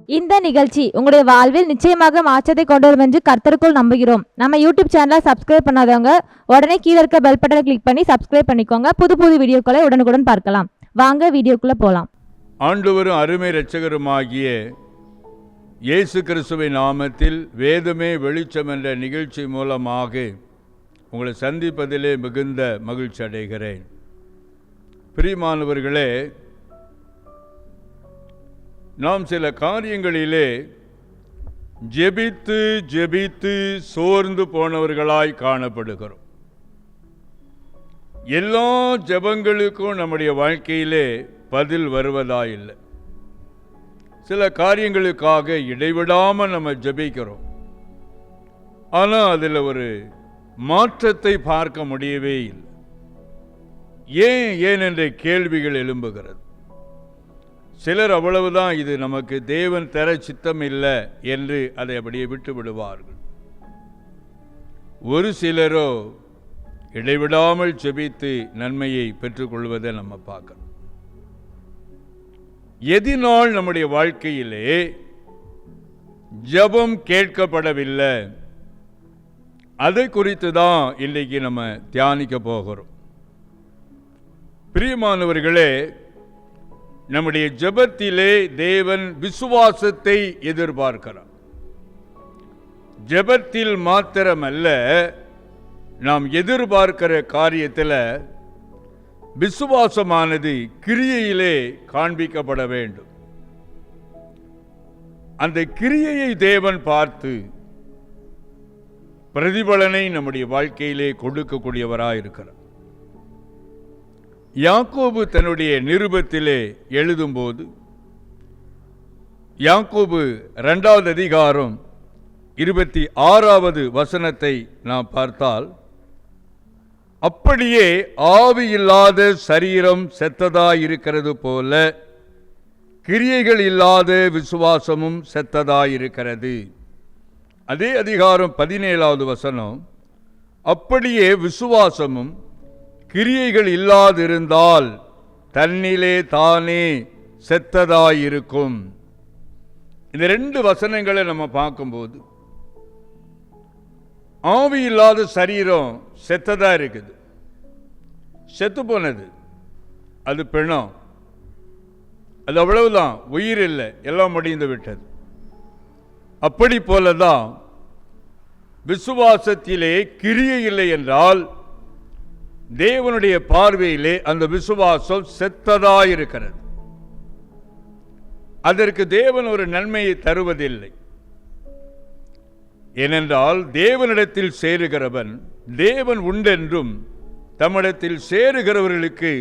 இந்த நிகழ்ச்சி உங்களுடைய வாழ்வில் நிச்சயமாக மாற்றத்தை கொண்டு வரும் என்று கர்த்தருக்குள் நம்புகிறோம். நம்ம யூடியூப் சேனலை சப்ஸ்கிரைப் பண்ணாதவங்க உடனே கீழே இருக்க பெல் பட்டனை கிளிக் பண்ணி சப்ஸ்கிரைப் பண்ணிக்கோங்க. புது புது வீடியோக்களை உடனுக்குடன் பார்க்கலாம். வாங்க வீடியோக்குள்ள போலாம். ஆண்டவரும் அருமை இரட்சகருமாகிய இயேசு கிறிஸ்துவின் நாமத்தில் வேதமே வெளிச்சம் என்ற நிகழ்ச்சி மூலமாக உங்களை சந்திப்பதிலே மிகுந்த மகிழ்ச்சி அடைகிறேன். பிரியமானவர்களே, நாம் சில காரியங்களிலே ஜெபித்து ஜெபித்து சோர்ந்து போனவர்களாய் காணப்படுகிறோம். எல்லா ஜெபங்களுக்கும் நம்முடைய வாழ்க்கையிலே பதில் வருவதாயில்லை. சில காரியங்களுக்காக இடைவிடாமல் நம்ம ஜெபிக்கிறோம், ஆனால் அதில் ஒரு மாற்றத்தை பார்க்க முடியவே இல்லை. ஏன் என்ற கேள்விகள் எழும்புகிறது. சிலர் அவ்வளவுதான், இது நமக்கு தேவன் தர சித்தம் இல்லை என்று அதை அப்படியே விட்டு விடுவார்கள். ஒரு சிலரோ இடைவிடாமல் ஜெபித்து நன்மையை பெற்றுக்கொள்வதை நம்ம பார்க்கிறோம். எதினால் நம்முடைய வாழ்க்கையிலே ஜெபம் கேட்கப்படவில்லை, அதை குறித்து தான் இன்றைக்கு நம்ம தியானிக்க போகிறோம். பிரியமானவர்களே, நம்முடைய ஜெபத்திலே தேவன் விசுவாசத்தை எதிர்பார்க்கிறார். ஜெபத்தில் மாத்திரமல்ல, நாம் எதிர்பார்க்கிற காரியத்தில் விசுவாசமானது கிரியையிலே காண்பிக்கப்பட வேண்டும். அந்த கிரியையை தேவன் பார்த்து பிரதிபலனை நம்முடைய வாழ்க்கையிலே கொடுக்கக்கூடியவராக இருக்கிறார். யாக்கோபு தன்னுடைய நிருபத்திலே எழுதும்போது, யாக்கோபு 2வது அதிகாரம் 26வது வசனத்தை நாம் பார்த்தால், அப்படியே ஆவி இல்லாத சரீரம் செத்ததாயிருக்கிறது போல கிரியைகள் இல்லாத விசுவாசமும் செத்ததாயிருக்கிறது. அதே அதிகாரம் 17வது வசனம், அப்படியே விசுவாசமும் கிரியைகள் இல்லாதிருந்தால் தன்னிலே தானே செத்ததாயிருக்கும். இந்த 2 வசனங்களை நம்ம பார்க்கும்போது, ஆவி இல்லாத சரீரம் செத்ததா இருக்குது, செத்து போனது, அது பிணம், அது அவ்வளவுதான், உயிர் இல்லை, எல்லாம் முடிந்து விட்டது. அப்படி போலதான் விசுவாசத்திலே கிரியை இல்லை என்றால் தேவனுடைய பார்வையிலே அந்த விசுவாசம் செத்ததாயிருக்கிறது. அதற்கு தேவன் ஒரு நன்மையை தருவதில்லை. ஏனென்றால் தேவனிடத்தில் சேருகிறவன் தேவன் உண்டென்றும் தம்மிடத்தில் சேருகிறவர்களுக்கு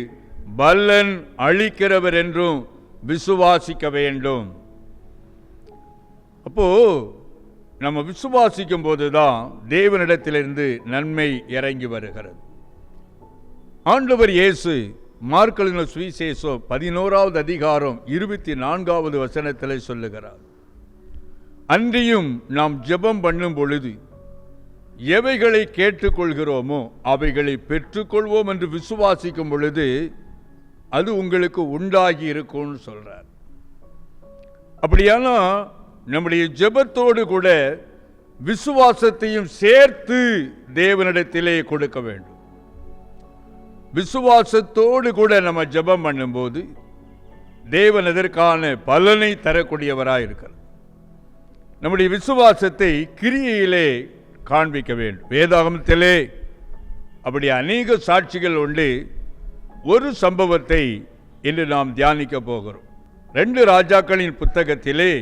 பலன் அளிக்கிறவர் என்றும் விசுவாசிக்க வேண்டும். அப்போ நம்ம விசுவாசிக்கும் போதுதான் தேவனிடத்திலிருந்து நன்மை இறங்கி வருகிறது. ஆண்டவர் இயேசு மார்க் எழுதின சுவிசேஷம் 11வது அதிகாரம் 24வது வசனத்தில் சொல்லுகிறார், அன்றியும் நாம் ஜெபம் பண்ணும் பொழுது எவைகளை கேட்டுக்கொள்கிறோமோ அவைகளை பெற்றுக்கொள்வோம் என்று விசுவாசிக்கும் பொழுது அது உங்களுக்கு உண்டாகி இருக்கும்னு சொல்றார். அப்படியானா நம்முடைய ஜெபத்தோடு கூட விசுவாசத்தையும் சேர்த்து தேவனிடத்திலே கொடுக்க வேண்டும். விசுவாசத்தோடு கூட நம்ம ஜெபம் பண்ணும்போது தேவன் அதற்கான பலனை தரக்கூடியவராக இருக்கிறார். நம்முடைய விசுவாசத்தை கிரியையிலே காண்பிக்க வேண்டும். வேதாகமத்திலே அப்படி அநேக சாட்சிகள் உண்டு. ஒரு சம்பவத்தை இன்று நாம் தியானிக்க போகிறோம். 2 ராஜாக்களின் புத்தகத்திலே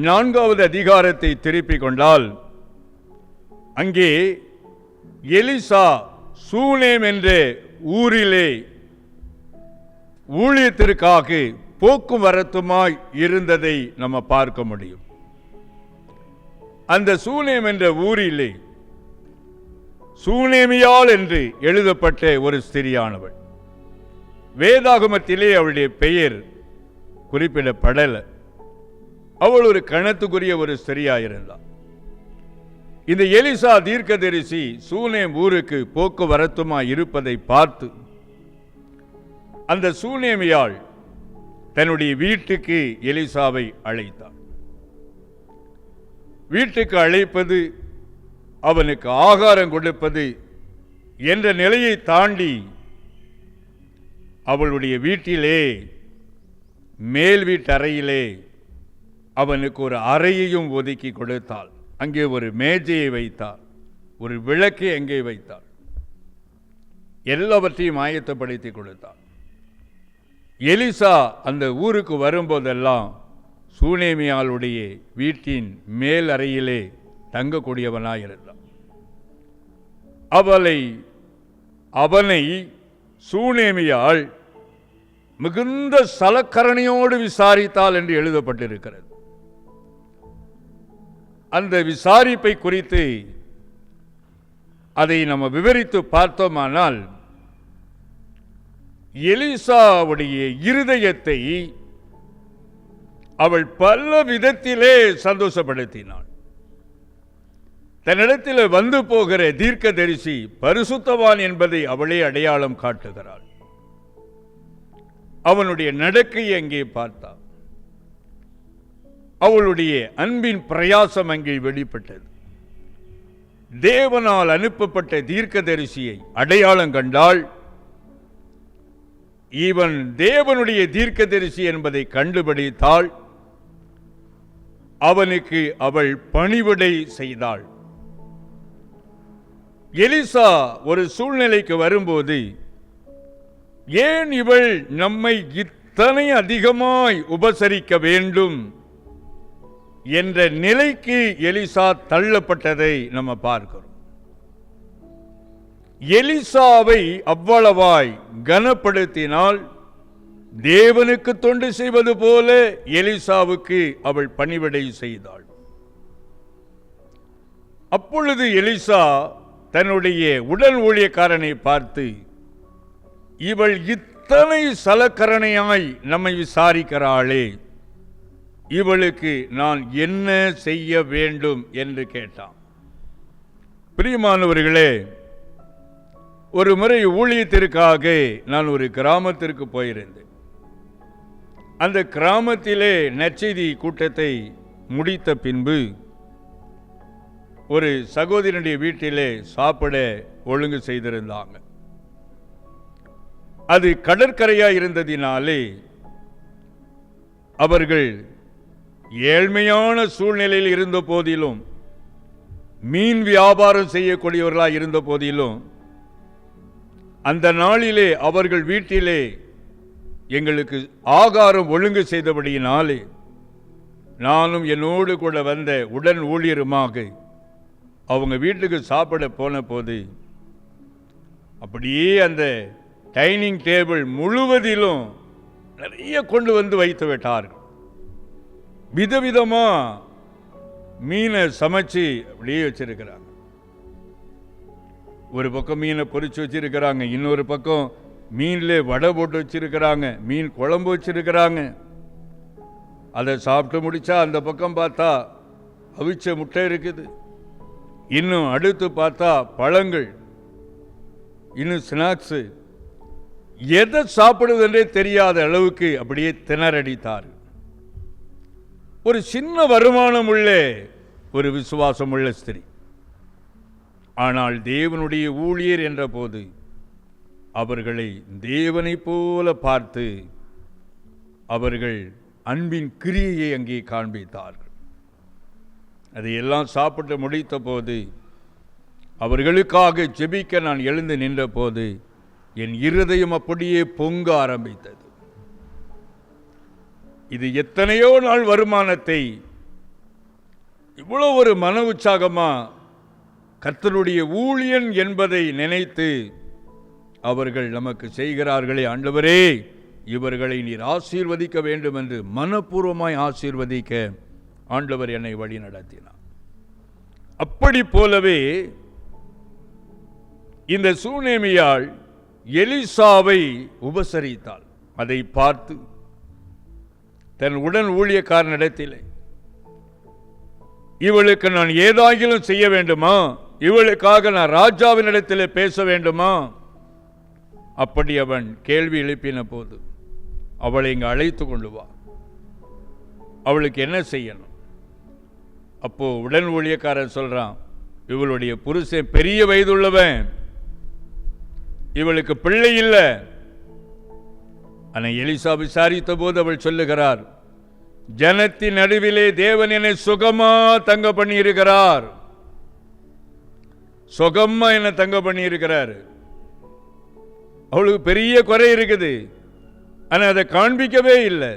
4வது அதிகாரத்தை திருப்பிக் கொண்டால், அங்கே எலிசா சூனேம் என்ற ஊரிலே ஊழியத்திற்காக போக்குவரத்துமாய் இருந்ததை நம்ம பார்க்க முடியும். அந்த சூனேம் என்ற ஊரிலே சூனேமியாள் என்று எழுதப்பட்ட ஒரு ஸ்திரியானவள். வேதாகமத்திலே அவளுடைய பெயர் குறிப்பிடப்படலை. அவள் ஒரு கணத்துக்குரிய ஒரு ஸ்திரியாயிருந்தாள். இந்த எலிசா தீர்க்கதரிசி சூனேம் ஊருக்கு போக்குவரத்துமாய் இருப்பதை பார்த்து அந்த சூனேமியாள் தன்னுடைய வீட்டுக்கு எலிசாவை அழைத்தார். வீட்டுக்கு அழைப்பது, அவனுக்கு ஆகாரம் கொடுப்பது என்ற நிலையை தாண்டி அவளுடைய வீட்டிலே, மேல் வீட்டு அறையிலே அவனுக்கு ஒரு அறையையும் ஒதுக்கி கொடுத்தாள். அங்கே ஒரு மேஜையை வைத்தார், ஒரு விளக்கை அங்கே வைத்தார், எல்லாவற்றையும் ஆயத்தப்படுத்தி கொடுத்தார். எலிசா அந்த ஊருக்கு வரும்போதெல்லாம் சூனேமியாளுடைய வீட்டின் மேல் அறையிலே தங்கக்கூடியவனாயிருந்தான். அவனை சூனேமியாள் மிகுந்த சலக்கரணையோடு விசாரித்தாள் என்று எழுதப்பட்டிருக்கிறது. அந்த விசாரிப்பை குறித்து அதை நம்ம விவரித்து பார்த்தோமானால், எலிசாவுடைய இருதயத்தை அவள் பல விதத்திலே சந்தோஷப்படுத்தினாள். தன்னிடத்தில் வந்து போகிற தீர்க்கதரிசி பரிசுத்தவான் என்பதை அவளே அடையாளம் காட்டுகிறாள். அவனுடைய நடக்கையை அங்கே பார்த்தாள். அவளுடைய அன்பின் பிரயாசம் அங்கே வெளிப்பட்டது. தேவனால் அனுப்பப்பட்ட தீர்க்கதரிசியை அடையாளம் கண்டாள். இவன் தேவனுடைய தீர்க்கதரிசி என்பதை கண்டுபிடித்தாள். அவனுக்கு அவள் பணிவிடை செய்தாள். எலிசா ஒரு சூழ்நிலைக்கு வரும்போது, ஏன் இவள் நம்மை இத்தனை அதிகமாய் உபசரிக்க வேண்டும் என்ற நிலைக்கு எலிசா தள்ளப்பட்டதை நம்ம பார்க்கிறோம். எலிசாவை அவ்வளவாய் கனப்படுத்தினால், தேவனுக்கு தொண்டு செய்வது போல எலிசாவுக்கு அவள் பணிவிடை செய்தாள். அப்பொழுது எலிசா தன்னுடைய உடல் ஊழியக்காரனை பார்த்து, இவள் இத்தனை சலக்கரணையாய் நம்மை விசாரிக்கிறாளே, இவளுக்கு நான் என்ன செய்ய வேண்டும் என்று கேட்டான். பிரியமானவர்களே, ஒரு முறை ஊழியத்திற்காக நான் ஒரு கிராமத்திற்கு போயிருந்தேன். அந்த கிராமத்திலே நற்செய்தி கூட்டத்தை முடித்த பின்பு ஒரு சகோதரனுடைய வீட்டிலே சாப்பிட ஒழுங்கு செய்திருந்தாங்க. அது கடற்கரையாக இருந்ததினாலே அவர்கள் ஏழ்மையான சூழ்நிலையில் இருந்த போதிலும், மீன் வியாபாரம் செய்யக்கூடியவர்களாக இருந்த போதிலும், அந்த நாளிலே அவர்கள் வீட்டிலே எங்களுக்கு ஆகாரம் ஒழுங்கு செய்தபடியினாலே நானும் என்னோடு கூட வந்த உடன் ஊழியருமாக அவங்க வீட்டுக்கு சாப்பிட போன போது, அப்படியே அந்த டைனிங் டேபிள் முழுவதிலும் நிறைய கொண்டு வந்து வைத்து விட்டார்கள். விதவிதமா மீனை சமைச்சு அப்படியே வச்சிருக்கிறாங்க. ஒரு பக்கம் மீனை பொரிச்சு வச்சிருக்கிறாங்க, இன்னொரு பக்கம் மீன்ல வடை போட்டு வச்சிருக்கிறாங்க, மீன் குழம்பு வச்சிருக்கிறாங்க. அதை சாப்பிட்டு முடிச்சா அந்த பக்கம் பார்த்தா அவிச்ச முட்டை இருக்குது, இன்னும் அடுத்து பார்த்தா பழங்கள், இன்னும் ஸ்நாக்ஸு. எதை சாப்பிடுவதென்றே தெரியாத அளவுக்கு அப்படியே திணறடித்தார். ஒரு சின்ன வருமானம் உள்ள ஒரு விசுவாசம் உள்ள ஸ்திரீ, ஆனால் தேவனுடைய ஊழியர் என்ற போது அவர்களை தேவனை போல பார்த்து அவர்கள் அன்பின் கிரியையை அங்கே காண்பித்தார்கள். அதையெல்லாம் சாப்பிட்டு முடித்த போது, அவர்களுக்காக ஜெபிக்க நான் எழுந்து நின்ற போது என் இருதயம் அப்படியே பொங்க ஆரம்பித்தது. இது எத்தனையோ நாள் வருமானத்தை இவ்வளவு ஒரு மன உற்சாகமா கர்த்தருடைய ஊழியன் என்பதை நினைத்து அவர்கள் நமக்கு செய்கிறார்களே, ஆண்டவரே இவர்களை நீர் ஆசீர்வதிக்க வேண்டும் என்று மனப்பூர்வமாய் ஆசீர்வதிக்க ஆண்டவர் என்னை வழி நடத்தினார். அப்படி போலவே இந்த சூனேமியாள் எலிசாவை உபசரித்தாள். அதை பார்த்து தன் உடன் ஊழியக்காரனிடத்திலே, இவளுக்கு நான் ஏதாகிலும் செய்ய வேண்டுமா, இவளுக்காக நான் ராஜாவினிடத்திலே பேச வேண்டுமா, அப்படி அவன் கேள்வி எழுப்பின போது அவளை இங்கே அழைத்து கொண்டு வா. அவளுக்கு என்ன செய்யணும்? அப்போ உடன் ஊழியக்காரன் சொல்றான், இவளுடைய புருஷன் பெரிய வயதுள்ளவன், இவளுக்கு பிள்ளை இல்லை. ஆனால் எலிசா விசாரித்த போது அவள் சொல்லுகிறார், ஜனத்தின் நடுவிலே தேவன் என்னை சுகமா தங்க பண்ணி இருக்கிறார். சுகமா என்ன தங்க பண்ணி இருக்கிறார். அவளுக்கு பெரிய குறை இருக்குது, ஆனால் அதை காண்பிக்கவே இல்லை.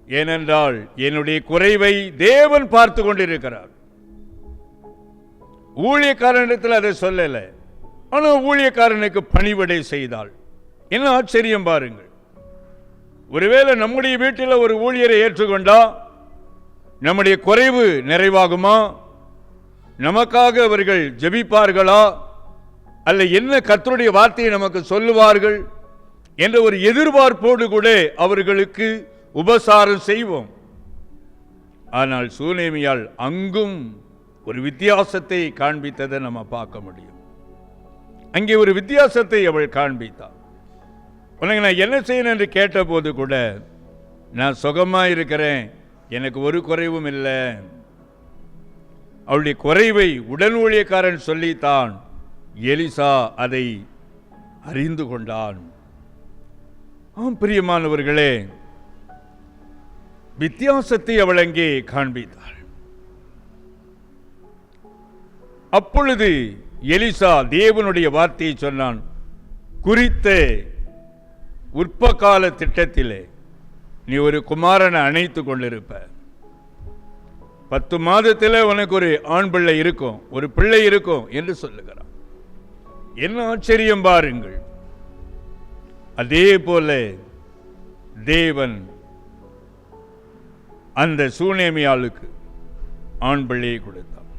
ஏனென்றால் என்னுடைய குறைவை தேவன் பார்த்து கொண்டிருக்கிறார். ஊழியக்காரனிடத்தில் அதை சொல்லல, ஆனால் ஊழியக்காரனுக்கு பணிவிடை செய்தாள். என்ன ஆச்சரியம் பாருங்கள். ஒருவேளை நம்முடைய வீட்டில் ஒரு ஊழியரை ஏற்றுக்கொண்டா நம்முடைய குறைவு நிறைவாகுமா? நமக்காக அவர்கள் ஜெபிப்பார்களா? அல்ல என்ன கர்த்தருடைய வார்த்தையை நமக்கு சொல்லுவார்கள் என்ற ஒரு எதிர்பார்ப்போடு கூட அவர்களுக்கு உபசாரம் செய்வோம். ஆனால் சூனேமியால் அங்கும் ஒரு வித்தியாசத்தை காண்பித்ததை நம்ம பார்க்க முடியும். அங்கே ஒரு வித்தியாசத்தை அவள் காண்பித்தாள். உனக்கு நான் என்ன செய்யணும் என்று கேட்டபோது கூட, நான் சுகமாக இருக்கிறேன், எனக்கு ஒரு குறைவும் இல்லை. அவளுடைய குறைவை உடன் ஊழியக்காரன் சொல்லித்தான் எலிசா அதை அறிந்து கொண்டான். ஆம் பிரியமானவர்களே, வித்தியாசத்தை அவள் அங்கே காண்பித்தாள். அப்பொழுது எலிசா தேவனுடைய வார்த்தையை சொன்னான், குறித்த உற்பகால திட்டத்திலே நீ ஒரு குமாரனை அணைத்து கொண்டிருப்ப, 10 மாதத்தில் உனக்கு ஒரு ஆண் பிள்ளை இருக்கும், ஒரு பிள்ளை இருக்கும் என்று சொல்லுகிறான். என்ன ஆச்சரியம் பாருங்கள். அதே போல தேவன் அந்த சூனேமியாளுக்கு ஆண் பிள்ளையை கொடுத்தான்.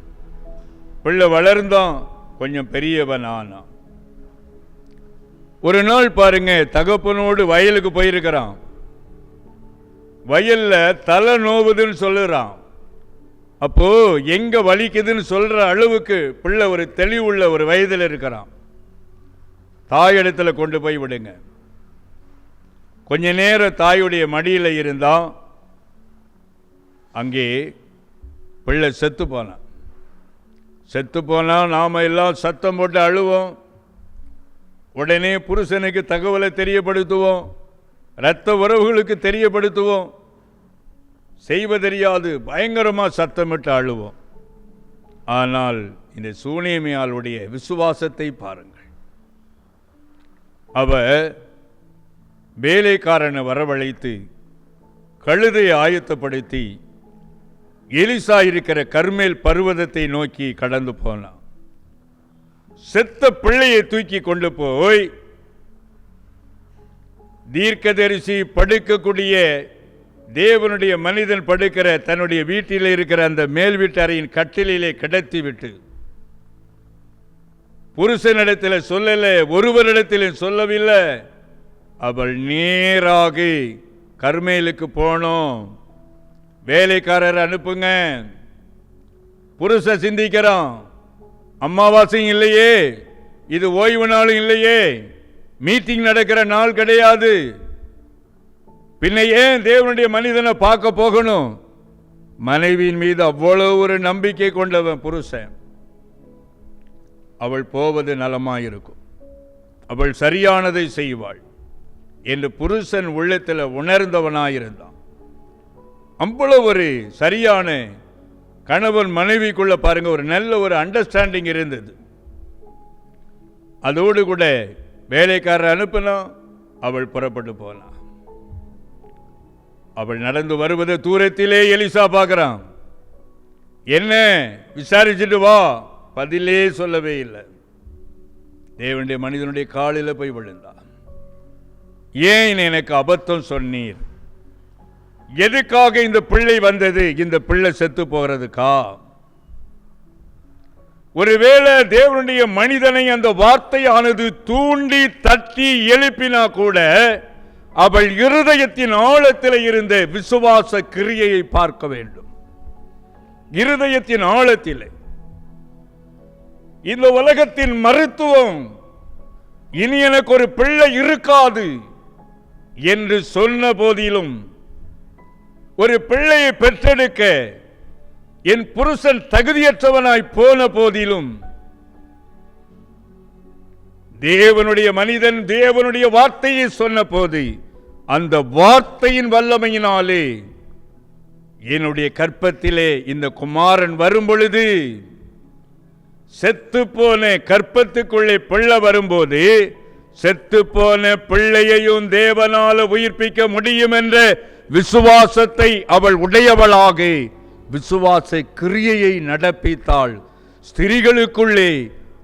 பிள்ளை வளர்ந்தான், கொஞ்சம் பெரியவன் ஆனான். ஒரு நாள் பாருங்க, தகப்பனோடு வயலுக்கு போயிருக்கிறான். வயல்ல தலை நோவுதுன்னு சொல்லுறான். அப்போ எங்க வலிக்குதுன்னு சொல்ற அளவுக்கு பிள்ளை ஒரு தெளிவுள்ள ஒரு வயதில் இருக்கிறான். தாயிடத்துல கொண்டு போய் விடுங்க. கொஞ்ச நேரம் தாயுடைய மடியில் இருந்தான். அங்கே பிள்ளை செத்து போனான். செத்து போனா நாம எல்லாம் சத்தம் போட்டு அழுவோம். உடனே புருஷனுக்கு தகவலை தெரியப்படுத்துவோம், இரத்த உறவுகளுக்கு தெரியப்படுத்துவோம். செய்வதறியாது பயங்கரமா சத்தமிட்டு அழுவோம். ஆனால் இந்த சூனேமியாளுடைய விசுவாசத்தை பாருங்கள். அவ வேலைக்காரனை வரவழைத்து கழுதையை ஆயத்தப்படுத்தி எலிசா இருக்கிற கர்மேல் பர்வதத்தை நோக்கி கடந்து போனான். செத்த பிள்ளையை தூக்கி கொண்டு போய் தீர்க்கதரிசி படுக்கக்கூடிய தேவனுடைய மனிதன் படுக்கிற தன்னுடைய வீட்டில் இருக்கிற அந்த மேல் வீட்டறையின் கட்டிலே கிடத்தி விட்டு, புருஷனிடத்தில் சொல்லல, ஒருவரிடத்தில் சொல்லவில்லை. அவள் நேராக கர்மேலுக்கு போனோம். வேலைக்காரர் அனுப்புங்க. புருஷ சிந்திக்கிறான், அமாவாசையும் இல்லையே, இது ஓய்வு நாளும் இல்லையே, மீட்டிங் நடக்கிற நாள் கிடையாது, பின்ன ஏன் தேவனுடைய மனிதனை பார்க்க போகணும்? மனைவியின் மீது அவ்வளவு ஒரு நம்பிக்கை கொண்டவன் புருஷன். அவள் போவது நலமாயிருக்கும், அவள் சரியானதை செய்வாள் என்று புருஷன் உள்ளத்தில் உணர்ந்தவனாயிருந்தான். அவ்வளவு ஒரு சரியான கணவன் மனைவிக்குள்ள பாருங்க ஒரு நல்ல ஒரு அண்டர்ஸ்டாண்டிங் இருந்தது. அதோடு கூட வேலைக்காரர் அனுப்பினா அவள் புறப்பட்டு போனான். அவள் நடந்து வருவதை தூரத்திலே எலிசா பார்க்கிறான். என்ன விசாரிச்சுட்டு வா, பதிலே சொல்லவே இல்லை. தேவனுடைய மனிதனுடைய காலில் போய் விழுந்தான். ஏன் எனக்கு அபத்தம் சொன்னீர்? எதுக்காக இந்த பிள்ளை வந்தது? இந்த பிள்ளை செத்து போகிறதுக்கா? ஒருவேளை தேவனுடைய மனிதனை அந்த வார்த்தையானது தூண்டி தட்டி எழுப்பினா கூட அவள் இருதயத்தின் ஆழத்தில் இருந்த விசுவாச கிரியையை பார்க்க வேண்டும். இருதயத்தின் ஆழத்தில் இந்த உலகத்தின் மருத்துவம் இனி எனக்கு ஒரு பிள்ளை இருக்காது, என்று சொன்ன போதிலும், ஒரு பிள்ளையை பெற்றெடுக்க என் புருஷன் தகுதியற்றவனாய் போன போதிலும், தேவனுடைய மனிதன் தேவனுடைய வார்த்தையை சொன்ன போது, அந்த வார்த்தையின் வல்லமையினாலே என்னுடைய கற்பத்திலே இந்த குமாரன் வரும் பொழுது, செத்து போன கற்பத்துக்குள்ளே பிள்ளை வரும்போது, செத்து போன பிள்ளையையும் தேவனால உயிர்ப்பிக்க முடியும் என்ற விசுவாசத்தை அவள் உடையவளாக விசுவாச கிரியையை நடப்பித்தாள். ஸ்திரீகளுக்குள்ளே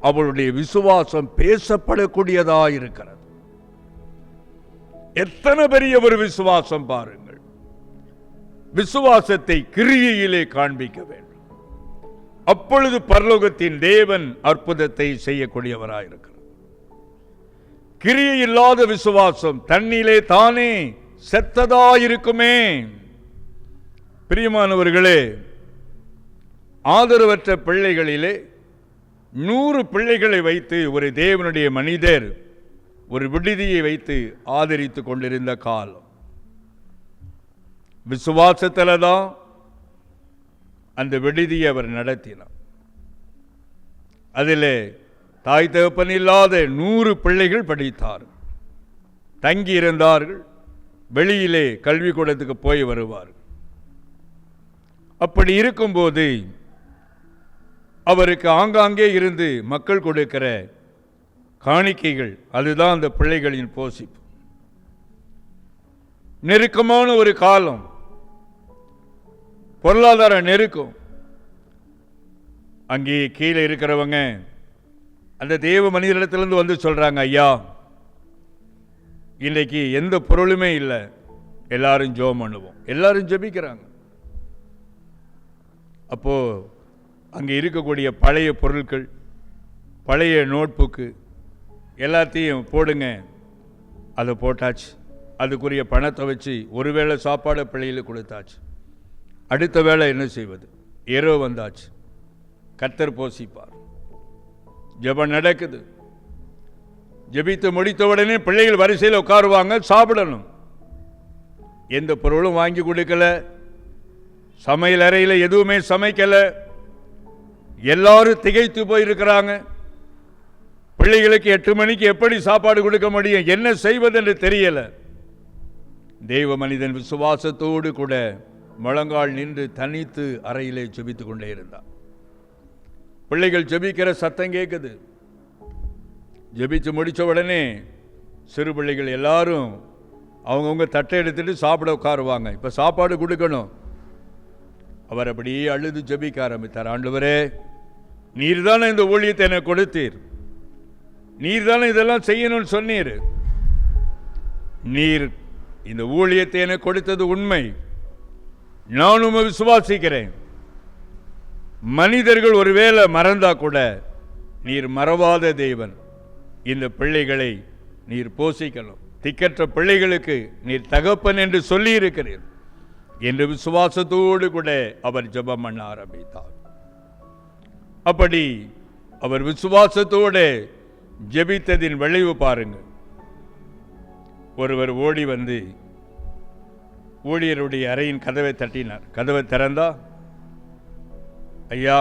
அவளுடைய விசுவாசம் பேசப்படக்கூடியதாக இருக்கிறது. எத்தனை பெரிய ஒரு விசுவாசம் பாருங்கள். விசுவாசத்தை கிரியையிலே காண்பிக்க வேண்டும். அப்பொழுது பரலோகத்தின் தேவன் அற்புதத்தை செய்யக்கூடியவராயிருக்கிறார். கிரியை இல்லாத விசுவாசம் தன்னிலே தானே செத்ததாயிருக்குமே. பிரியமானவர்களே, ஆதரவற்ற பிள்ளைகளிலே 100 பிள்ளைகளை வைத்து ஒரு தேவனுடைய மனிதர் ஒரு விடுதியை வைத்து ஆதரித்துக் கொண்டிருந்த காலம். விசுவாசத்தில் தான் அந்த விடுதியை அவர் நடத்தினார். அதில் தாய் தகப்பன் இல்லாத 100 பிள்ளைகள் படித்தார், தங்கி இருந்தார்கள், வெளியிலே கல்விக்கூடத்துக்கு போய் வருவார்கள். அப்படி இருக்கும்போது அவருக்கு ஆங்காங்கே இருந்து மக்கள் கொடுக்கிற காணிக்கைகள், அதுதான் அந்த பிள்ளைகளின் போஷிப்பு. நெருக்கமான ஒரு காலம், பொருளாதார நெருக்கம். அங்கே கீழே இருக்கிறவங்க அந்த தேவ மனிதனிடத்திலிருந்து வந்து சொல்றாங்க, ஐயா இன்றைக்கு எந்த பொருளுமே இல்லை, எல்லாரும் ஜெபம் பண்ணுவோம். எல்லாரும் ஜெபிக்கிறாங்க. அப்போ அங்கே இருக்கக்கூடிய பழைய பொருட்கள், பழைய நோட்புக்கு எல்லாத்தையும் போடுங்க. அதை போட்டாச்சு. அதுக்குரிய பணத்தை வச்சு ஒருவேளை சாப்பாடு பிள்ளைகளுக்கு கொடுத்தாச்சு. அடுத்த வேளை என்ன செய்வது? இரவு வந்தாச்சு. கர்த்தர் போஷிப்பார். ஜெபம் நடக்குது. ஜெபித்து முடித்த உடனே பிள்ளைகள் வரிசையில் உட்காருவாங்க, சாப்பிடணும். எந்த பொருளும் வாங்கி கொடுக்கல, சமையல் அறையில் எதுவுமே சமைக்கல. எல்லாரும் திகைத்து போயிருக்கிறாங்க. பிள்ளைகளுக்கு 8 மணிக்கு எப்படி சாப்பாடு கொடுக்க முடியும்? என்ன செய்வது என்று தெரியல. தெய்வ மனிதன் விசுவாசத்தோடு கூட முழங்கால் நின்று தனித்து அறையிலே ஜெபித்துக் கொண்டே இருந்தார். பிள்ளைகள் ஜெபிக்கிற சத்தம் கேட்குது. ஜெபிச்சு முடித்த உடனே சிறு பிள்ளைகள் எல்லாரும் அவங்கவுங்க தட்டை எடுத்துட்டு சாப்பிட உட்காருவாங்க. இப்போ சாப்பாடு கொடுக்கணும். அவர் அப்படியே அழுது ஜெபிக்க ஆரம்பித்தார். ஆண்டவரே, நீர் தானே இந்த ஊழியத்தை எனக்கு கொடுத்தீர், நீர் தானே இதெல்லாம் செய்யணும்னு சொன்னீர். நீர் இந்த ஊழியத்தை எனக்கு கொடுத்தது உண்மை, நானும் விசுவாசிக்கிறேன். மனிதர்கள் ஒருவேளை மறந்தா கூட நீர் மறவாத தேவன். இந்த பிள்ளைகளை நீர் போஷிக்கணும். திக்கற்ற பிள்ளைகளுக்கு நீர் தகப்பன் என்று சொல்லி இருக்கிறீர் என்று விசுவாசத்தோடு கூட அவர் ஜெபம் பண்ண ஆரம்பித்தார். அப்படி அவர் விசுவாசத்தோடு ஜெபித்ததின் விளைவு பாருங்க. ஒருவர் ஓடி வந்து ஊழியருடைய அறையின் கதவை தட்டினார். கதவை திறந்தா, ஐயா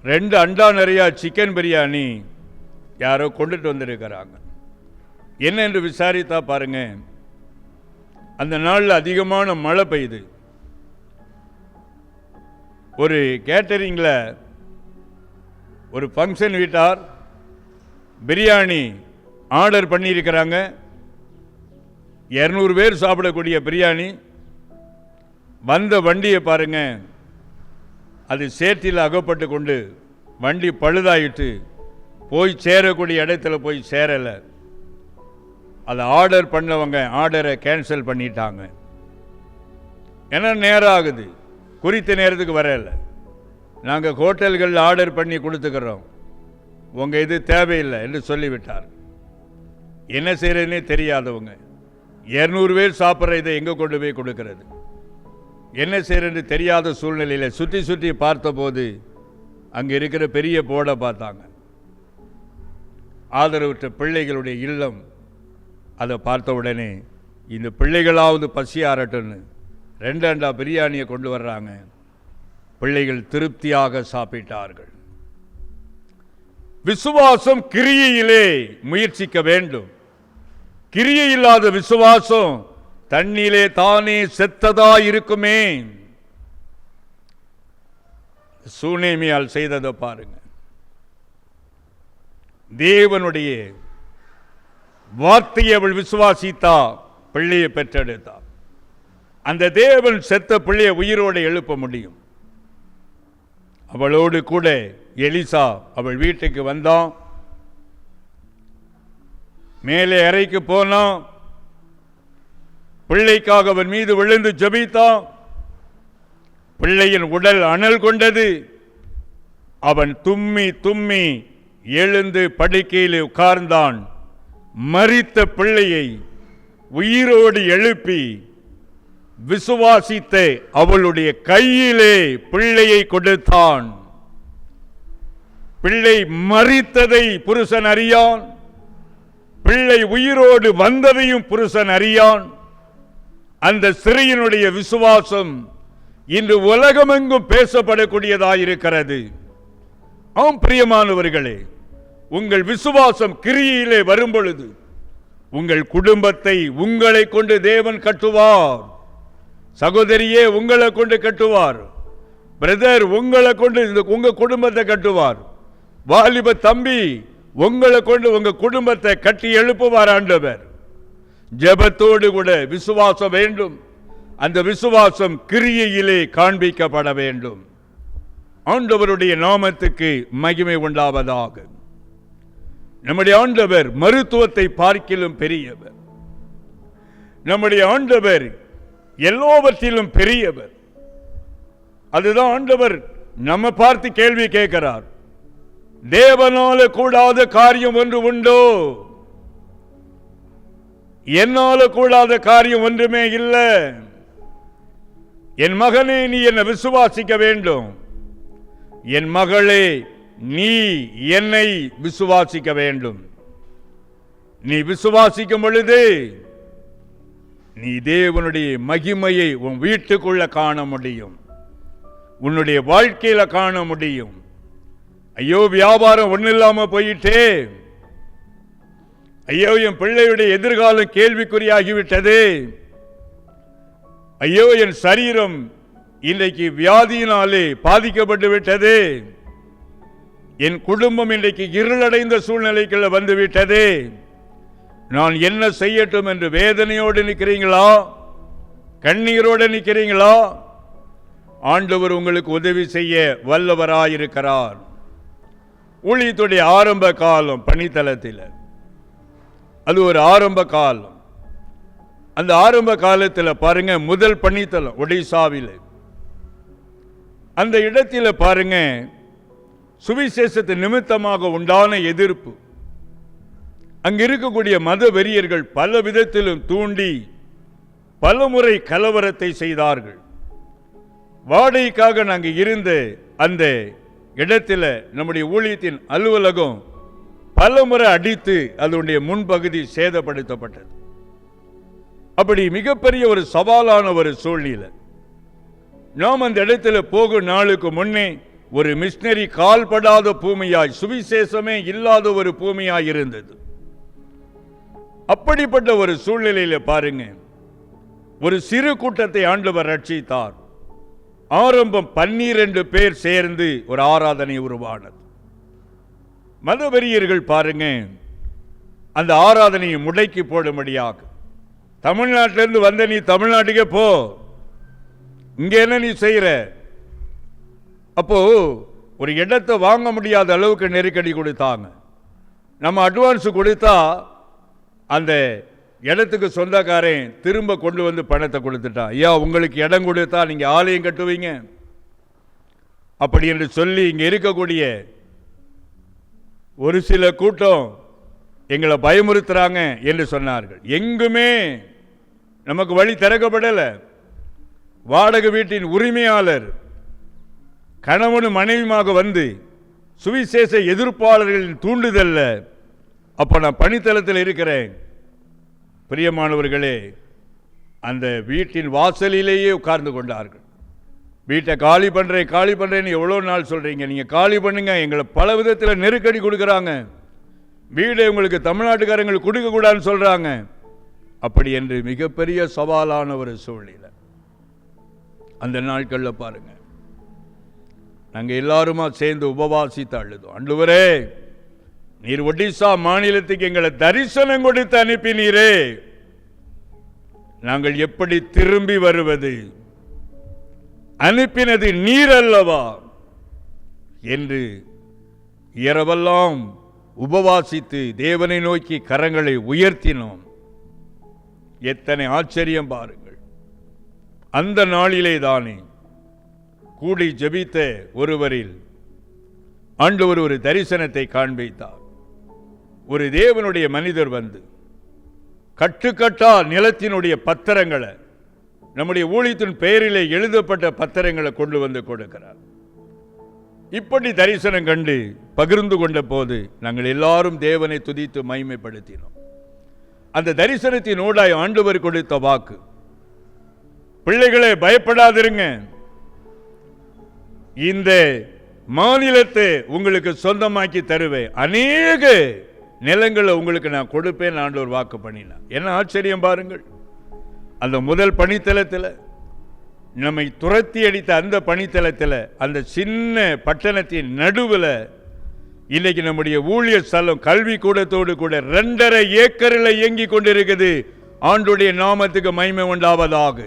2 அண்டா நிறையா சிக்கன் பிரியாணி யாரோ கொண்டுட்டு வந்திருக்கிறாங்க. என்ன என்று விசாரித்தா பாருங்க, அந்த நாளில் அதிகமான மழை பெய்யுது. ஒரு கேட்டரிங்கில் ஒரு ஃபங்க்ஷன் வீட்டார் பிரியாணி ஆர்டர் பண்ணியிருக்கிறாங்க. 200 பேர் சாப்பிடக்கூடிய பிரியாணி. வந்த வண்டியை பாருங்க, அது சேற்றில் அகப்பட்டு கொண்டு வண்டி பழுதாயிட்டு போய் சேரக்கூடிய இடத்துல போய் சேரலை. அதை ஆர்டர் பண்ணவங்க ஆர்டரை கேன்சல் பண்ணிட்டாங்க. ஏன்னா நேரம் ஆகுது, குறித்த நேரத்துக்கு வரல. நாங்கள் ஹோட்டல்களில் ஆர்டர் பண்ணி கொடுத்துக்கிறோம், உங்கள் இது தேவையில்லை என்று சொல்லிவிட்டார். என்ன செய்கிறதுனே தெரியாதவங்க 200 பேர் சாப்பிட்ற இதை எங்கே கொண்டு போய் கொடுக்கறது? என்ன செய்யறது தெரியாத சூழ்நிலையில் சுற்றி சுற்றி பார்த்தபோது அங்கே இருக்கிற பெரிய போர்டை பார்த்தாங்க. ஆதரவற்ற பிள்ளைகளுடைய இல்லம் அதை பார்த்த உடனே இந்த பிள்ளைகளாவது பசியாரட்டுன்னு 2 அண்டா பிரியாணியை கொண்டு வர்றாங்க. பிள்ளைகள் திருப்தியாக சாப்பிட்டார்கள். விசுவாசம் கிரியையிலே முயற்சிக்க வேண்டும். கிரியை இல்லாத விசுவாசம் தண்ணீரே தானே செத்ததா இருக்குமே. சூனேமியால் செய்ததை பாருங்க. தேவனுடைய வார்த்தையை அவள் விசுவாசித்தா, பிள்ளையை பெற்றெடுத்தா. அந்த தேவன் செத்த பிள்ளையை உயிரோடு எழுப்ப முடியும். அவளோடு கூட எலிசா அவள் வீட்டுக்கு வந்தான். மேலே அறைக்கு போனான். பிள்ளைக்காக அவன் மீது விழுந்து ஜெபித்தான். பிள்ளையின் உடல் அனல் கொண்டது. அவன் தும்மி தும்மி எழுந்து படுக்கையில் உட்கார்ந்தான். மரித்த பிள்ளையை உயிரோடு எழுப்பி விசுவாசித்த அவளுடைய கையிலே பிள்ளையை கொடுத்தான். பிள்ளை மரித்ததை புருஷன் அறியான், பிள்ளை உயிரோடு வந்ததையும் புருஷன் அறியான். அந்த ஸ்திரீயினுடைய விசுவாசம் இன்று உலகமெங்கும் பேசப்படக்கூடியதாயிருக்கிறது. ஆம் பிரியமானவர்களே, உங்கள் விசுவாசம் கிரியிலே வரும் பொழுது உங்கள் குடும்பத்தை உங்களை கொண்டு தேவன் கட்டுவார். சகோதரியே, உங்களை கொண்டு கட்டுவார். பிரதர், உங்களை கொண்டு உங்க குடும்பத்தை கட்டுவார். வாலிப தம்பி, உங்களை கொண்டு உங்க குடும்பத்தை கட்டி எழுப்புவார் ஆண்டவர். ஜெபத்தோடு கூட விசுவாசம் வேண்டும். அந்த விசுவாசம் கிரியையிலே காண்பிக்கப்பட வேண்டும். ஆண்டவருடைய நாமத்துக்கு மகிமை உண்டாவதாக. நம்முடைய ஆண்டவர் மருத்துவத்தை பார்க்கிலும் பெரியவர். நம்முடைய ஆண்டவர் எல்லாவற்றிலும் பெரியவர். அதுதான் ஆண்டவர் நம்ம பார்த்து கேள்வி கேட்கிறார். தேவனால கூடாத காரியம் ஒன்று உண்டோ? என்னால கூடாத காரியம் ஒன்றுமே இல்லை. என் மகனே, நீ என்னை விசுவாசிக்க வேண்டும். என் மகளே, நீ என்னை விசுவாசிக்க வேண்டும். நீ விசுவாசிக்கும் பொழுது நீ தேவனுடைய மகிமையை உன் வீட்டுக்குள்ள காண முடியும், உன்னுடைய வாழ்க்கையில காண முடியும். ஐயோ, வியாபாரம் ஒன்றும் இல்லாம போயிட்டே, ஐயோ என் பிள்ளையுடைய எதிர்காலம் கேள்விக்குறியாகிவிட்டது, ஐயோ என் சரீரம் இன்றைக்கு வியாதியினாலே பாதிக்கப்பட்டு விட்டது, என் குடும்பம் இன்றைக்கு இருளடைந்த சூழ்நிலைக்குள்ள வந்துவிட்டது, நான் என்ன செய்யட்டும் என்று வேதனையோடு நிற்கிறீங்களா? கண்ணீரோடு நிற்கிறீங்களா? ஆண்டவர் உங்களுக்கு உதவி செய்ய வல்லவராயிருக்கிறார். ஊழியத்துடைய ஆரம்ப காலம் பணித்தளத்தில், அது ஒரு ஆரம்ப காலம். அந்த ஆரம்ப காலத்தில் பாருங்க, முதல் பணித்தளம் ஒடிசாவில். அந்த இடத்தில் பாருங்க, சுவிசேஷத்து நிமித்தமாக உண்டான எதிர்ப்பு. அங்கு இருக்கக்கூடிய மத வெறியர்கள் பல விதத்திலும் தூண்டி பலமுறை கலவரத்தை செய்தார்கள். வாடகைக்காக நாங்கள் இருந்த அந்த இடத்துல நம்முடைய ஊழியத்தின் அலுவலகம் பலமுறை அடித்து அதனுடைய முன்பகுதி சேதப்படுத்தப்பட்டது. அப்படி மிகப்பெரிய ஒரு சவாலான ஒரு சூழ்நிலை. நாம் அந்த இடத்துல போகும் நாளுக்கு முன்னே ஒரு மிஷனரி கால்படாத பூமியாய், சுவிசேஷமே இல்லாத ஒரு பூமியாய் இருந்தது. அப்படிப்பட்ட ஒரு சூழ்நிலையில பாருங்க, ஒரு சிறு கூட்டத்தை ஆண்டவர் ரட்சித்தார். ஆரம்பம் 12 பேர் சேர்ந்து ஒரு ஆராதனை உருவானது. மதவெறியர்கள் பாருங்க, அந்த ஆராதனையை முடக்கி போடும்படியாக, தமிழ்நாட்டிலிருந்து வந்த நீ தமிழ்நாட்டுக்கே போ, இங்க என்ன நீ செய்யற? அப்போ ஒரு இடத்தை வாங்க முடியாத அளவுக்கு நெருக்கடி கொடுத்தாங்க. நம்ம அட்வான்ஸ் கொடுத்தா அந்த இடத்துக்கு சொந்தக்காரன் திரும்ப கொண்டு வந்து பணத்தை கொடுத்துட்டான். ஐயா, உங்களுக்கு இடம் கொடுத்தா நீங்க ஆலயம் கட்டுவீங்க அப்படி என்று சொல்லி இங்க இருக்கக்கூடிய ஒரு சில கூட்டம் எங்களை பயமுறுத்துறாங்க என்று சொன்னார்கள். எங்குமே நமக்கு வழி திறக்கப்படலை. வாடகை வீட்டின் உரிமையாளர் கணவனும் மனைவியுமாக வந்து சுவிசேஷ எதிர்ப்பாளர்களின் தூண்டுதல்ல, அப்ப நான் பணித்தளத்தில் இருக்கிறேன், பிரியமானவர்களே, அந்த வீட்டின் வாசலிலேயே உட்கார்ந்து கொண்டார்கள். வீட்டை காலி பண்ணுறேன்னு எவ்வளோ நாள் சொல்கிறீங்க, நீங்கள் காலி பண்ணுங்க, எங்களை பல விதத்தில் நெருக்கடி கொடுக்குறாங்க, வீடை உங்களுக்கு தமிழ்நாட்டுக்காரங்களுக்கு கொடுக்கக்கூடாதுன்னு சொல்கிறாங்க. அப்படி என்று மிகப்பெரிய சவாலான ஒரு சூழ்நிலை அந்த நாட்களில் பாருங்க. நாங்கள் எல்லாருமா சேர்ந்து உபவாசித்து அழுதோம். ஆண்டவரே, நீர் ஒடிசா மாநிலத்துக்கு எங்களை தரிசனம் கொடுத்து அனுப்பினீரே, நாங்கள் எப்படி திரும்பி வருவது? அனுப்பினது நீர் அல்லவா என்று இரவெல்லாம் உபவாசித்து தேவனை நோக்கி கரங்களை உயர்த்தினோம். எத்தனை ஆச்சரியம் பாருங்கள். அந்த நாளிலே தானே கூடி ஜெபித்த ஒருவரில் ஆண்டவர் ஒரு தரிசனத்தை காண்பித்தார். ஒரு தேவனுடைய மனிதர் வந்து கட்டுக்கட்டா நிலத்தினுடைய பத்திரங்களை, நம்முடைய ஊழியத்தின் பெயரிலே எழுதப்பட்ட பத்திரங்களை கொண்டு வந்து கொடுக்கிறார். இப்படி தரிசனம் கண்டு பகிர்ந்து கொண்ட போது நாங்கள் எல்லாரும் தேவனை துதித்து மகிமைப்படுத்தினோம். அந்த தரிசனத்தின் ஊடாய் ஆண்டவர் கொடுத்த வாக்கு, பிள்ளைகளே பயப்படாதிருங்க, இந்த மாநிலத்தை உங்களுக்கு சொந்தமாக்கி தருவேன், அநேக நிலங்களை உங்களுக்கு நான் கொடுப்பேன் ஆண்டவர் வாக்கு பண்ணினார். என்ன ஆச்சரியம் பாருங்கள். அந்த முதல் பணித்தளத்தில், நம்மை துரத்தி அடித்த அந்த பணித்தளத்தில், அந்த சின்ன பட்டணத்தின் நடுவில் இன்னைக்கு நம்முடைய ஊழிய ஸ்தலம் கல்வி கூடத்தோடு கூட 2.5 ஏக்கரில் இயங்கி கொண்டிருக்குது. ஆண்டுடைய நாமத்துக்கு மகிமை உண்டாவதாக.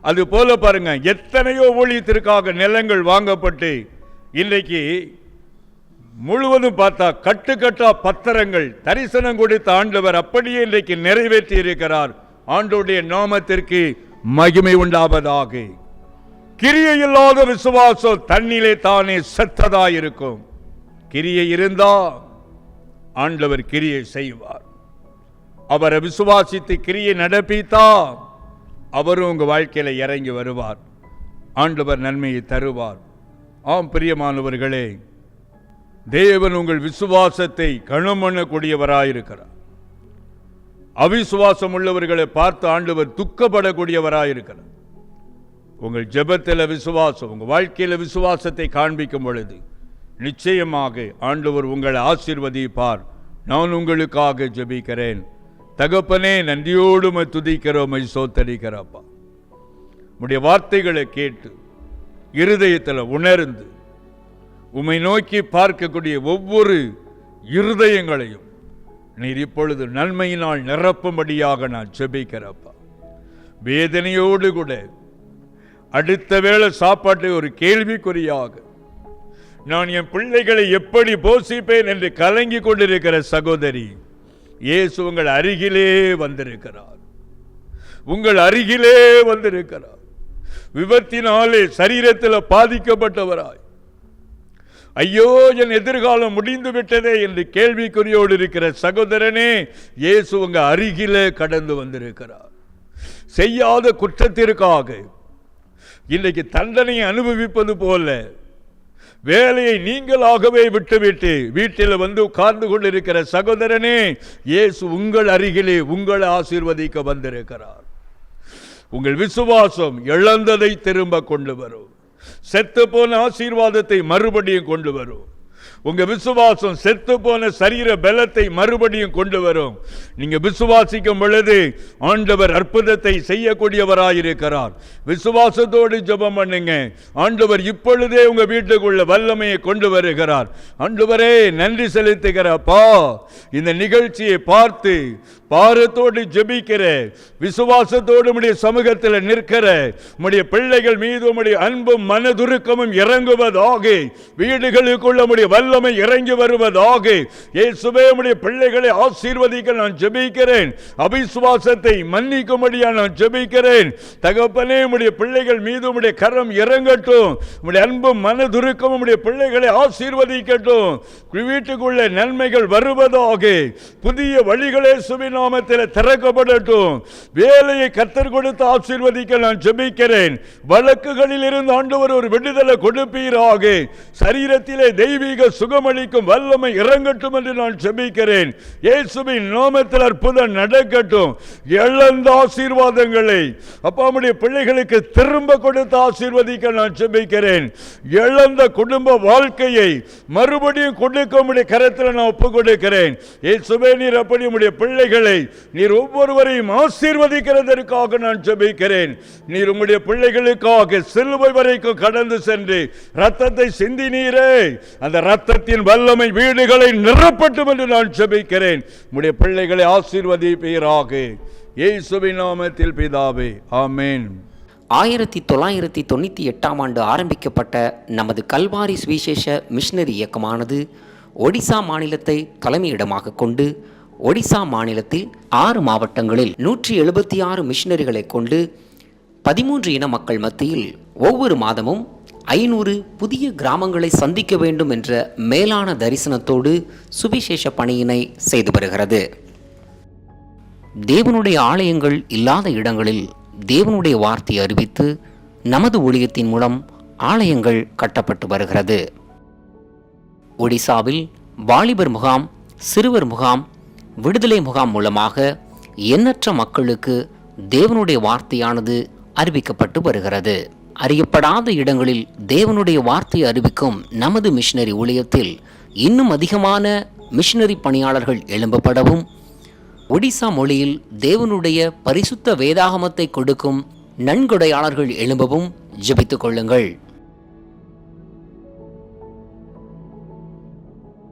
அது போல பாருங்க, எத்தனையோ ஊழியத்திற்காக நிலங்கள் வாங்கப்பட்டு இன்றைக்கு முழுவதும் பார்த்தா கட்டுக்கட்டா பத்திரங்கள் தரிசனம் கொடுத்த ஆண்டவர் அப்படியே இன்றைக்கு நிறைவேற்றி இருக்கிறார். ஆண்டோடைய நாமத்திற்கு மகிமை உண்டாவதாக. கிரியை இல்லாத விசுவாசம் தன்னிலே தானே செத்ததாயிருக்கும். கிரியை இருந்தா ஆண்டவர் கிரியை செய்வார். அவரை விசுவாசித்து கிரியை நடப்பித்தா அவரும் உங்க வாழ்க்கையில இறங்கி வருவார். ஆண்டவர் நன்மையை தருவார். ஆம் பிரியமானவர்களே, தேவன் உங்கள் விசுவாசத்தை கனம் பண்ணக்கூடியவராயிருக்கிறார். அவிசுவாசம் உள்ளவர்களை பார்த்து ஆண்டவர் துக்கப்படக்கூடியவராயிருக்கிறார். உங்கள் ஜெபத்தில் விசுவாசம், உங்கள் வாழ்க்கையில் விசுவாசத்தை காண்பிக்கும் பொழுது நிச்சயமாக ஆண்டவர் உங்களை ஆசீர்வதிப்பார். நான் உங்களுக்காக ஜெபிக்கிறேன். தகப்பனே, நன்றியோடு துதிக்கிறோம், சோத்தரிக்கிறப்பா. உம்முடைய வார்த்தைகளை கேட்டு இருதயத்தில் உணர்ந்து உம்மை நோக்கி பார்க்கக்கூடிய ஒவ்வொரு இருதயங்களையும் நீர் இப்பொழுது நன்மையினால் நிரப்பும்படியாக நான் ஜெபிக்கிறப்பா. வேதனையோடு கூட அடுத்த வேளை சாப்பாட்டை ஒரு கேள்விக்குறியாக நான் என் பிள்ளைகளை எப்படி போஷிப்பேன் என்று கலங்கி கொண்டிருக்கிற சகோதரி, இயேசு உங்கள் அருகிலே வந்திருக்கிறார். உங்கள் அருகிலே வந்திருக்கிறார். விபத்தினாலே சரீரத்தில் பாதிக்கப்பட்டவராய், ஐயோ என் எதிர்காலம் முடிந்து விட்டதே என்று கேள்விக்குறியோடு இருக்கிற சகோதரனே, இயேசு உங்க அருகிலே கடந்து வந்திருக்கிறார். செய்யாத குற்றத்திற்காக இன்றைக்கு தண்டனையை அனுபவிப்பது போல வேலையை நீங்களாகவே விட்டுவிட்டு வீட்டில் வந்து உட்கார்ந்து கொண்டிருக்கிற சகோதரனே, இயேசு உங்கள் அருகிலே உங்களை ஆசீர்வதிக்க வந்திருக்கிறார். உங்கள் விசுவாசம் இழந்ததை திரும்ப கொண்டு வரும். செத்து போன ஆசீர்வாதத்தை மறுபடியும் கொண்டு வரும். உங்க விசுவாசம் செத்து போன சரீர பலத்தை மறுபடியும் கொண்டு வரும். நீங்க விசுவாசிக்கும் பொழுது ஆண்டவர் அற்புதத்தை செய்யக்கூடியவராயிருக்கிறார். விசுவாசத்தோடு ஜெபம் பண்ணுங்க. ஆண்டவர் இப்பொழுதே உங்க வீட்டுக்குள்ள வல்லமையை கொண்டு வருகிறார். ஆண்டவரே, நன்றி செலுத்துகிறப்பா. இந்த நிகழ்ச்சியை பார்த்து பாரத்தோடு ஜெபிக்கிற, விசுவாசத்தோடு உம்முடைய சமூகத்தில் நிற்கிற உம்முடைய பிள்ளைகள் மீது உம்முடைய அன்பும் மனதுருக்கமும் இறங்குவதாக. வீடுகளுக்குள்ள உம்முடைய வல்லமை இறங்கி வருவதாக. இயேசுவே, உம்முடைய பிள்ளைகளை ஆசீர்வதிக்க நான் ஜெபிக்கிறேன். அவிசுவாசத்தை மன்னிக்கும்படியா நான் ஜெபிக்கிறேன். தகப்பனே, உம்முடைய பிள்ளைகள் மீது உம்முடைய கரம் இறங்கட்டும். உம்முடைய அன்பும் மனதுருக்கமும் உம்முடைய பிள்ளைகளை ஆசீர்வதிக்கட்டும். வீட்டுக்குள்ள நன்மைகள் வருவதாக. புதிய வழிகளே நாமத்தில் திறக்கப்படட்டும். வேலையை கர்த்தர் கொடுத்து ஆசீர்வதிக்க நான் ஜெபிக்கிறேன். வழக்குகளில் இருந்து ஆண்டவர் ஒரு விடுதலை கொடுப்பீராக. சரீரத்திலே தெய்வீக ஆவிக சுகமளிக்கும் வல்லமை இறங்கட்டும் என்று நான் ஜெபிக்கிறேன். இயேசுவின் நாமத்தில் அற்புதம் நடக்கட்டும். இழந்த ஆசீர்வாதங்களை அப்பா உம்முடைய பிள்ளைகளுக்கு திரும்ப கொடுத்து ஆசீர்வதிக்க நான் ஜெபிக்கிறேன். இழந்த குடும்ப வாழ்க்கையை மறுபடியும் கொடுக்க உம்முடைய கரத்தில் நான் ஒப்புக் கொடுக்கிறேன். இயேசுவே, நீர் அப்படி உம்முடைய பிள்ளைகளை நீர் ஒவ்வொருவரையும் ஆசீர்வதிக்கிறதற்காக நான் ஜெபிக்கிறேன். நீர் உம்முடைய பிள்ளைகளுக்காக சிலுவை வரைக்கும் கடந்து சென்று ரத்தத்தை சிந்தினீரே, அந்த ரத்தத்தின் வல்லமை வீடுகளை நிரப்பட்டும் என்று நான் ஜெபிக்கிறேன். உம்முடைய பிள்ளைகளை ஆசீர்வதிப்பீராக. இயேசுவின் நாமத்தில் பிதாவே, ஆமென். 1998ஆம் ஆண்டு ஆரம்பிக்கப்பட்ட நமது கல்வாரி சுவிசேஷ மிஷனரி இயக்கமானது ஒடிசா மாநிலத்தை தலைமையிடமாக கொண்டு ஒடிசா மாநிலத்தில் 6 மாவட்டங்களில் 176 மிஷனரிகளை கொண்டு 13 இன மக்கள் மத்தியில் ஒவ்வொரு மாதமும் 500 புதிய கிராமங்களை சந்திக்க வேண்டும் என்ற மேலான தரிசனத்தோடு சுவிசேஷ பணியினை செய்து வருகிறது. தேவனுடைய ஆலயங்கள் இல்லாத இடங்களில் தேவனுடைய வார்த்தையை அறிவித்து நமது ஊழியத்தின் மூலம் ஆலயங்கள் கட்டப்பட்டு வருகிறது. ஒடிசாவில் வாலிபர் முகாம், சிறுவர் முகாம், விடுதலை முகாம் மூலமாக எண்ணற்ற மக்களுக்கு தேவனுடைய வார்த்தையானது அறிவிக்கப்பட்டு வருகிறது. அறியப்படாத இடங்களில் தேவனுடைய வார்த்தையை அறிவிக்கும் நமது மிஷனரி ஊழியத்தில் இன்னும் அதிகமான மிஷனரி பணியாளர்கள் எழும்பப்படவும், ஒடிசா மொழியில் தேவனுடைய பரிசுத்த வேதாகமத்தை கொடுக்கும் நன்கொடையாளர்கள் எழும்பவும் ஜெபித்துக் கொள்ளுங்கள்.